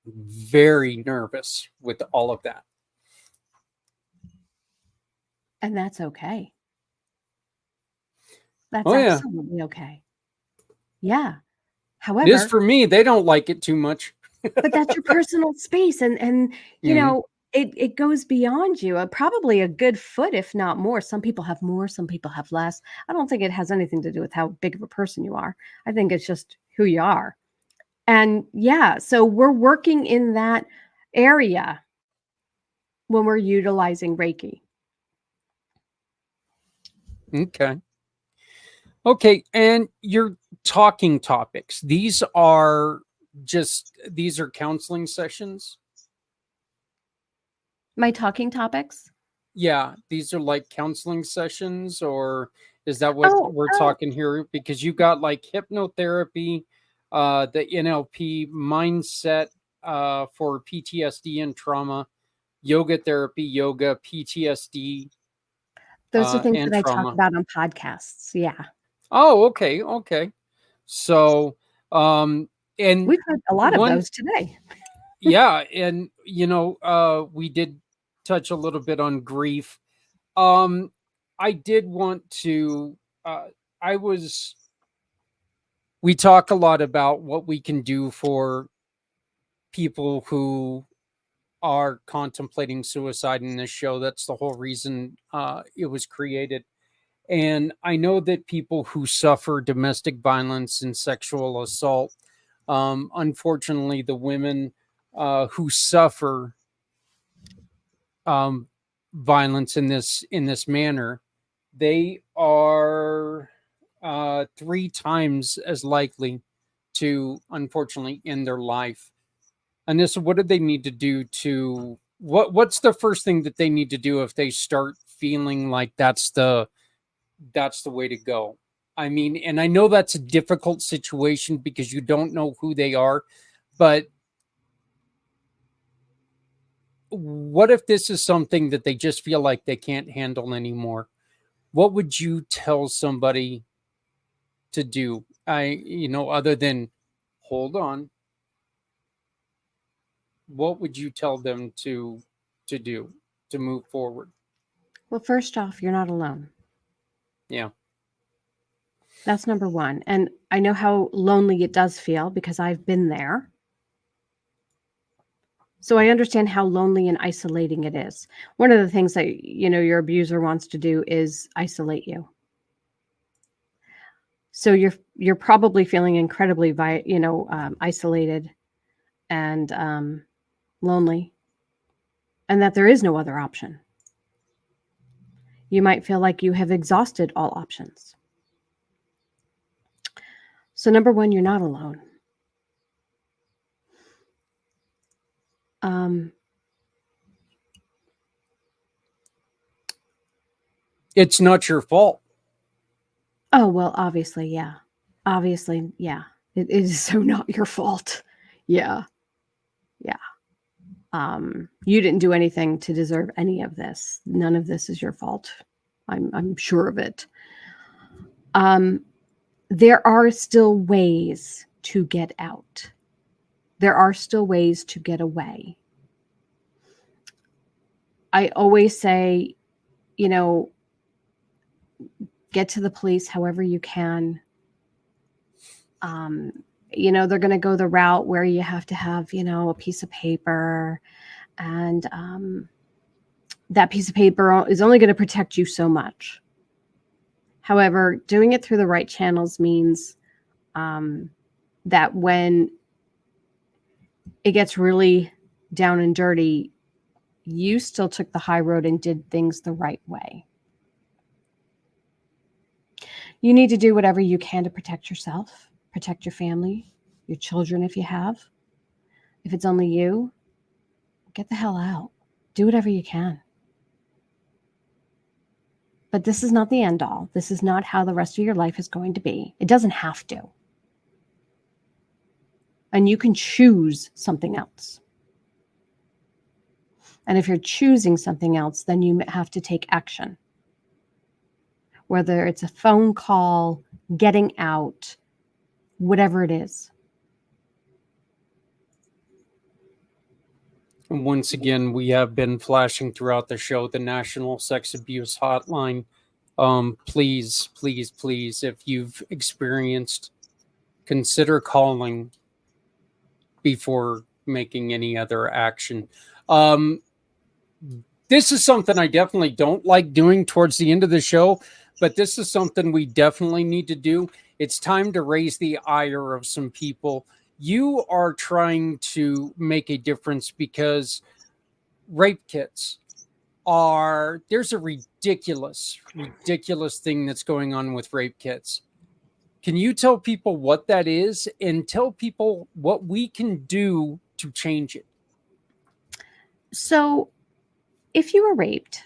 very nervous with all of that. And that's okay. That's Oh, yeah. absolutely okay. Yeah. It However, is for me. They don't like it too much. but that's your personal space. And you Mhm. know, it goes beyond you. Probably a good foot, if not more. Some people have more, some people have less. I don't think it has anything to do with how big of a person you are. I think it's just who you are. And yeah, so we're working in that area when we're utilizing Reiki. Okay. Okay. And your talking topics, these are counseling sessions. My talking topics? Yeah. These are like counseling sessions, or is that what Oh, we're talking here? Because you got like hypnotherapy, the NLP mindset, for PTSD and trauma, yoga therapy, yoga, PTSD, those are things and that I talk trauma. about on podcasts. Yeah. Oh, okay. Okay. So, and We've had a lot of one, those today. yeah, and we did touch a little bit on grief. I did want to, uh, I was, we talk a lot about what we can do for people who are contemplating suicide in this show. That's the whole reason it was created. And I know that people who suffer domestic violence and sexual assault, unfortunately, the women who suffer um, violence in this manner, they are 3 times as likely to unfortunately end their life. Anissa, what do they need to do to what's the first thing that they need to do if they start feeling like that's the way to go? I mean, and I know that's a difficult situation because you don't know who they are, but what if this is something that they just feel like they can't handle anymore? What would you tell somebody to do? Other than hold on, what would you tell them to do to move forward? Well, first off, you're not alone. Yeah. That's number one. And I know how lonely it does feel because I've been there. So I understand how lonely and isolating it is. One of the things that your abuser wants to do is isolate you. So you're probably feeling incredibly isolated and lonely, and that there is no other option. You might feel like you have exhausted all options. So number one, you're not alone. It's not your fault. Oh, well, obviously, yeah. Obviously, yeah. It is so not your fault. Yeah. Yeah. You didn't do anything to deserve any of this. None of this is your fault. I'm sure of it. There are still ways to get out. There are still ways to get away. I always say, get to the police however you can. They're going to go the route where you have to have, a piece of paper, and that piece of paper is only going to protect you so much. However, doing it through the right channels means that when it gets really down and dirty, you still took the high road and did things the right way. You need to do whatever you can to protect yourself, protect your family, your children if you have. If it's only you, get the hell out. Do whatever you can. But this is not the end all. This is not how the rest of your life is going to be. It doesn't have to. And you can choose something else. And if you're choosing something else, then you have to take action. Whether it's a phone call, getting out, whatever it is. And once again, we have been flashing throughout the show the National Sex Abuse Hotline. Please, please, please, if you've experienced, consider calling before making any other action. This is something I definitely don't like doing towards the end of the show, but this is something we definitely need to do. It's time to raise the ire of some people. You are trying to make a difference because rape kits there's a ridiculous thing that's going on with rape kits. Can you tell people what that is and tell people what we can do to change it? So if you were raped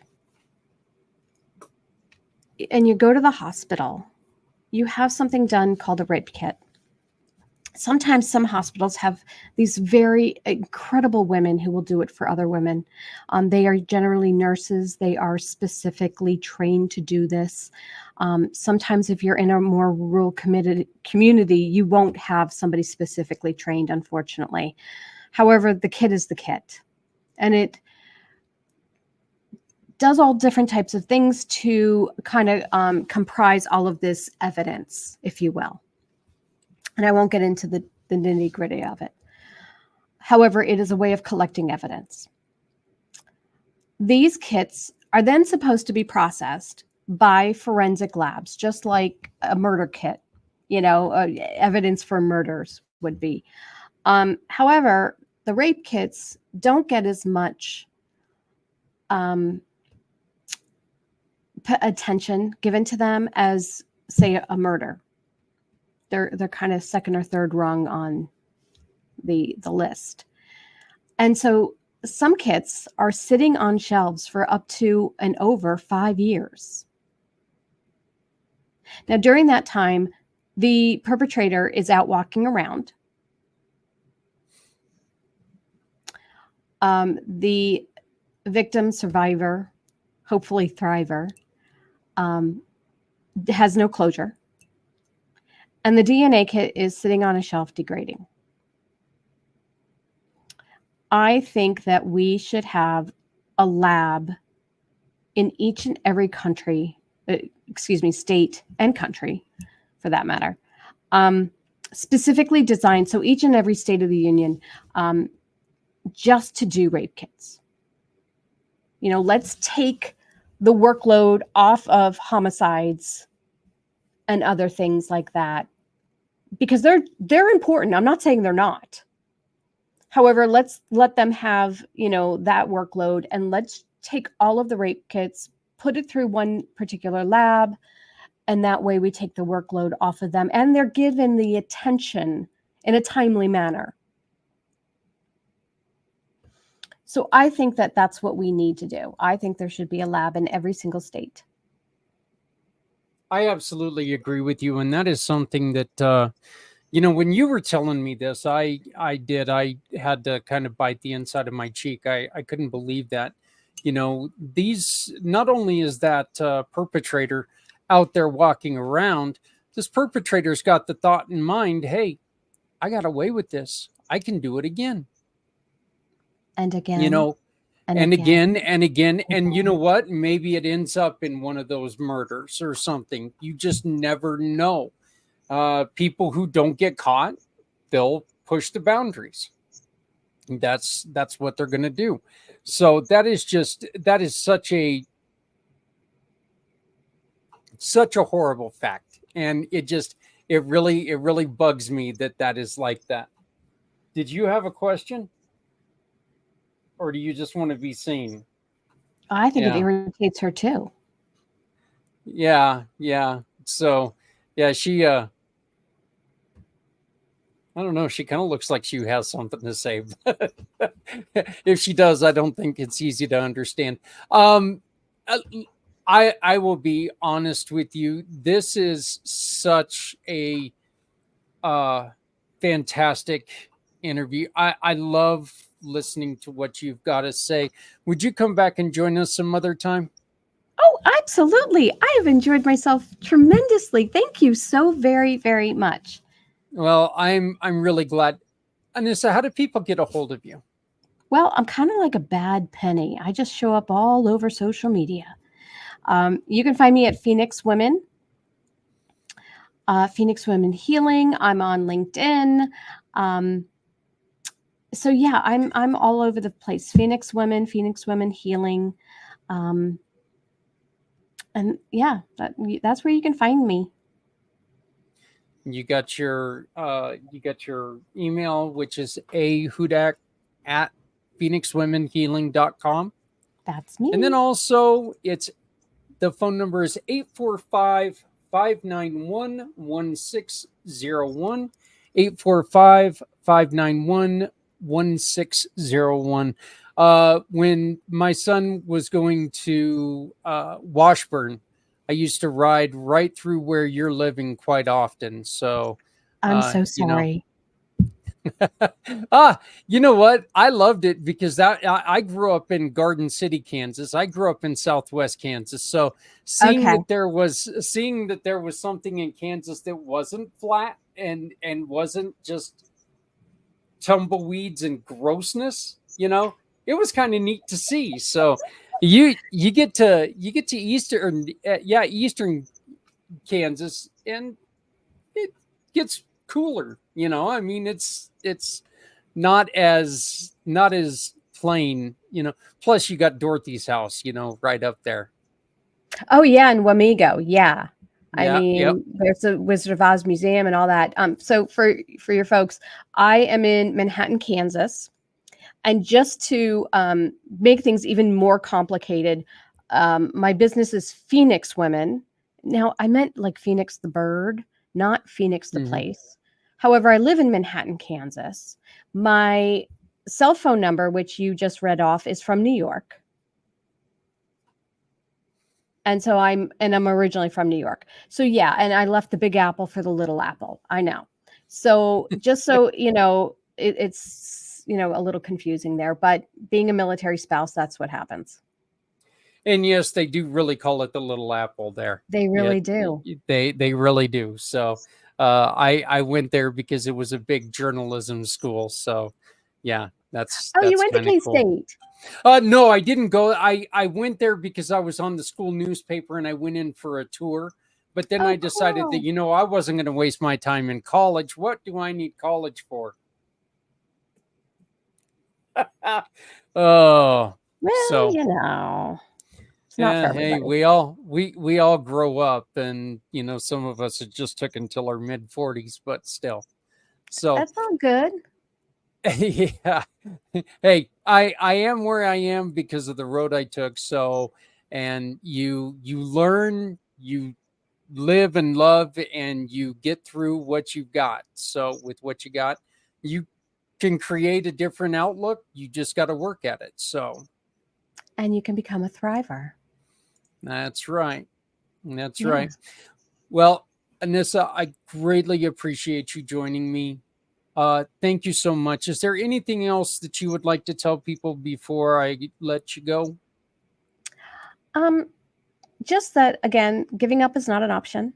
and you go to the hospital, you have something done called a rape kit. Sometimes some hospitals have these very incredible women who will do it for other women. They are generally nurses. They are specifically trained to do this. Sometimes if you're in a more rural community, you won't have somebody specifically trained, unfortunately. However, the kit is the kit. And it does all different types of things to kind of comprise all of this evidence, if you will. And I won't get into the nitty-gritty of it. However, it is a way of collecting evidence. These kits are then supposed to be processed by forensic labs, just like a murder kit, evidence for murders would be. However, the rape kits don't get as much attention given to them as, say, a murder. They're kind of second or third rung on the list. And so some kits are sitting on shelves for up to and over 5 years. Now, during that time, the perpetrator is out walking around. The victim, survivor, hopefully thriver, has no closure. And the DNA kit is sitting on a shelf degrading. I think that we should have a lab in each and every country, state and country for that matter, specifically designed, so each and every state of the union, just to do rape kits. Let's take the workload off of homicides and other things like that, because they're important. I'm not saying they're not. However, let's let them have, that workload, and let's take all of the rape kits, put it through one particular lab, and that way we take the workload off of them, and they're given the attention in a timely manner. So I think that that's what we need to do. I think there should be a lab in every single state. I absolutely agree with you. And that is something that, When you were telling me this, I had to kind of bite the inside of my cheek. I couldn't believe that. These, not only is that perpetrator out there walking around, this perpetrator's got the thought in mind, hey, I got away with this. I can do it again. And You again, know, and and again, again and again. and And you know again. what? Maybe it ends up in one of those murders or something. You just never know. People who don't get caught, they'll push the boundaries. That's what they're going to do. So that is such a horrible fact, and it really bugs me that is like that. Did you have a question, or do you just want to be seen? I think it Yeah, irritates her too. yeah. So, yeah, she I don't know. She kind of looks like she has something to say. But if she does, I don't think it's easy to understand. Um, uh, I will be honest with you. This is such a uh, fantastic interview. I love listening to what you've got to say. Would you come back and join us some other time? Oh, absolutely. I have enjoyed myself tremendously. Thank you so very, very much. Well, I'm really glad. Anissa, how do people get a hold of you? Well, I'm kind of like a bad penny. I just show up all over social media. You can find me at Phoenix Women Healing. I'm on LinkedIn. Um, so yeah, I'm all over the place. Phoenix Women Healing, and yeah, that's where you can find me. You got your email, which is a Hudak at phoenixwomenhealing.com. That's And then me. also it's the phone number is 845-591-1601. 845-591-1601. When my son was going to Washburn, I used to ride right through where you're living quite often. So, I'm so you know, sorry. you know what? I loved it because I grew up in Garden City, Kansas. I grew up in Southwest Kansas. So Okay. seeing that there was something in Kansas that wasn't flat and wasn't just tumbleweeds and grossness, it was kind of neat to see. So you get to Eastern Kansas, and it gets cooler. I mean, it's not as plain. Plus, you got Dorothy's house, right up there. Oh yeah, and Wamego. Yeah. I Yeah, yep. mean, there's a Wizard of Oz museum and all that. So for your folks, I am in Manhattan, Kansas, and just to make things even more complicated, my business is Phoenix Women. Now, I meant like Phoenix the bird, not Phoenix the Hmm. place. However, I live in Manhattan, Kansas. My cell phone number, which you just read off, is from New York. And so I'm originally from New York. So yeah, and I left the Big Apple for the Little Apple. I know. So just so you know, it's a little confusing there, but being a military spouse, that's what happens. And yes, they do really call it the Little Apple there. They Yeah, really do. they really do. So I went there because it was a big journalism school. So yeah, that's Oh, you that's went to kind of K cool. State. No, I didn't go. I went there because I was on the school newspaper and I went in for a tour. But then I Oh, decided that cool. I wasn't going to waste my time in college. What do I need college for? Oh, Well, so it's not for hey, everybody. we all grow up, and some of us it just took until our mid 40s, but still. So That's all good. yeah. Hey, I am where I am because of the road I took. So, and you learn, you live and love, and you get through what you've got. So with what you got, you can create a different outlook. You just got to work at it. So And you can become a thriver. that's right. That's Yeah. right. Well, Anissa, I greatly appreciate you joining me. Thank you so much. Is there anything else that you would like to tell people before I let you go? Just that, again, giving up is not an option.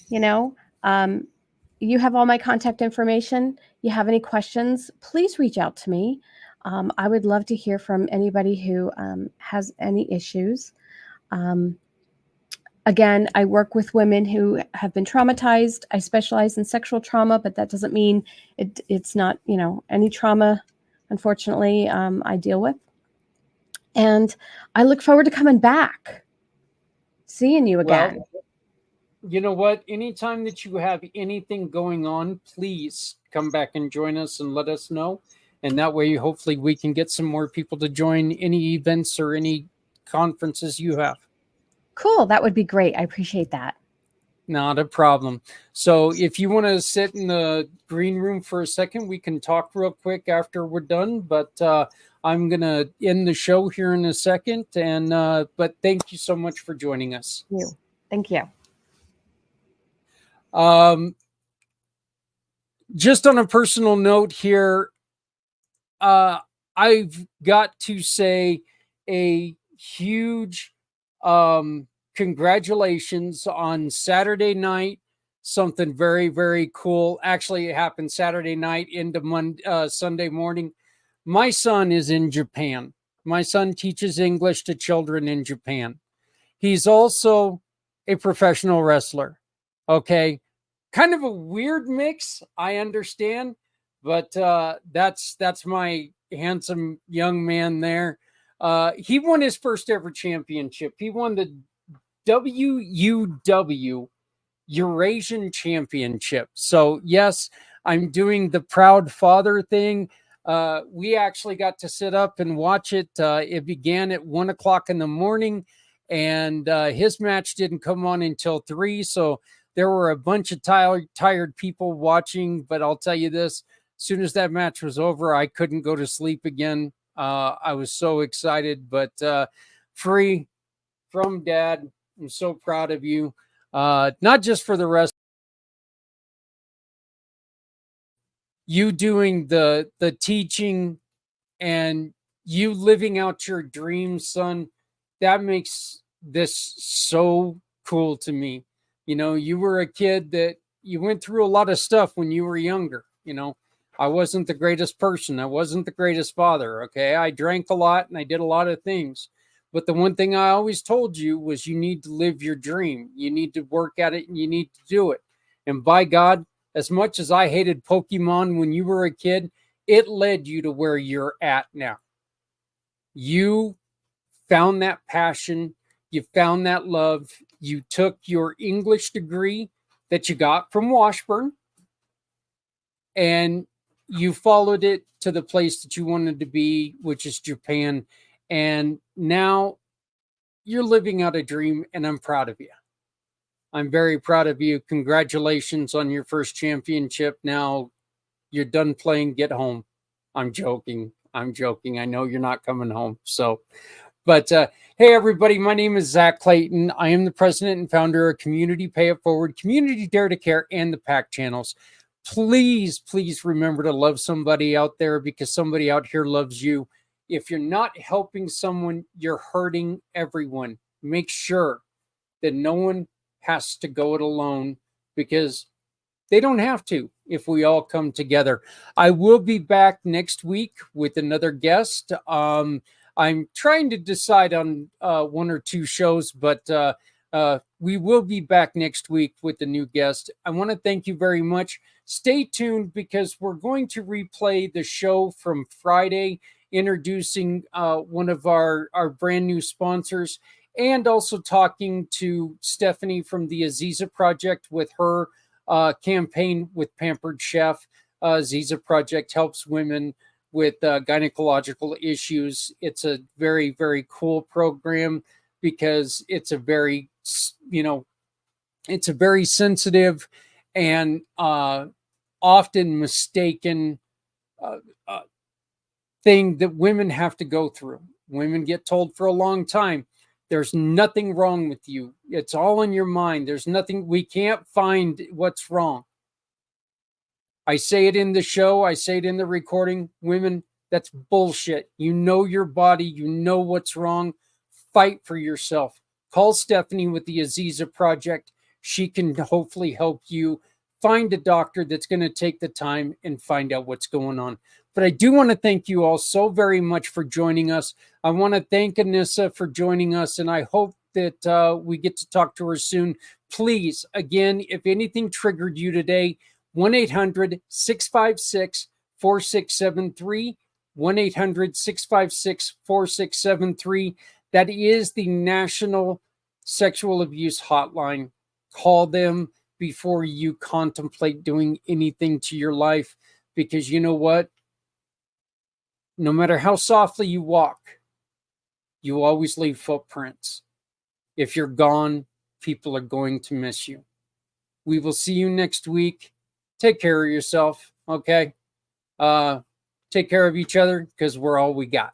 You know, you have all my contact information. You have any questions, please reach out to me. I would love to hear from anybody who has any issues. Again, I work with women who have been traumatized. I specialize in sexual trauma, but that doesn't mean it's not, any trauma, unfortunately, I deal with. And I look forward to coming back, seeing you again. Well, you know what? Anytime that you have anything going on, please come back and join us and let us know. And that way, hopefully, we can get some more people to join any events or any conferences you have. Cool. That would be great. I appreciate that. Not a problem. So if you want to sit in the green room for a second, we can talk real quick after we're done. But I'm going to end the show here in a second. And but thank you so much for joining us. Thank you. Just on a personal note here, I've got to say a huge congratulations on Saturday night. Something very, very cool. Actually, it happened Saturday night into Sunday morning. My son is in Japan. My son teaches English to children in Japan. He's also a professional wrestler. Okay. Kind of a weird mix, I understand, but that's my handsome young man there. He won his first ever championship. He won the WUW Eurasian Championship. So yes, I'm doing the proud father thing. We actually got to sit up and watch it. It began at 1:00 in the morning, and his match didn't come on until 3. So there were a bunch of tired people watching, but I'll tell you this, as soon as that match was over, I couldn't go to sleep again. I was so excited, but free from Dad, I'm so proud of you. Not just for the rest, you doing the teaching and you living out your dreams, son, that makes this so cool to me. You were a kid that you went through a lot of stuff when you were younger. I wasn't the greatest person. I wasn't the greatest father. Okay. I drank a lot and I did a lot of things. But the one thing I always told you was you need to live your dream. You need to work at it and you need to do it. And by God, as much as I hated Pokemon when you were a kid, it led you to where you're at now. You found that passion. You found that love. You took your English degree that you got from Washburn and you followed it to the place that you wanted to be, which is Japan. And now you're living out a dream, and I'm proud of you. I'm very proud of you. Congratulations on your first championship. Now you're done playing. Get home. I'm joking. I know you're not coming home. But hey, everybody, my name is Zach Clayton. I am the president and founder of Community Pay It Forward, Community Dare to Care, and the PAC channels. Please, please remember to love somebody out there because somebody out here loves you. If you're not helping someone, you're hurting everyone. Make sure that no one has to go it alone because they don't have to if we all come together. I will be back next week with another guest. I'm trying to decide on 1 or 2 shows, but we will be back next week with a new guest. I want to thank you very much. Stay tuned because we're going to replay the show from Friday, introducing one of our brand new sponsors and also talking to Stephanie from the Aziza Project with her campaign with Pampered Chef. Aziza Project helps women with gynecological issues. It's a very, very cool program because it's a very, it's a very sensitive and often mistaken thing that women have to go through. Women get told for a long time There's nothing wrong with you. It's all in your mind. There's nothing, we can't find what's wrong. I say it in the show. I say it in the recording. Women, that's bullshit. You know your body. You know what's wrong. Fight for yourself. Call Stephanie with the Aziza Project. She can hopefully help you find a doctor that's going to take the time and find out what's going on. But I do want to thank you all so very much for joining us. I want to thank Anissa for joining us, and I hope that we get to talk to her soon. Please, again, if anything triggered you today, 1-800-656-4673, 1-800-656-4673. That is the National Sexual Abuse Hotline. Call them before you contemplate doing anything to your life, because you know what? No matter how softly you walk, you always leave footprints. If you're gone, people are going to miss you. We will see you next week. Take care of yourself, okay? Take care of each other, because we're all we got.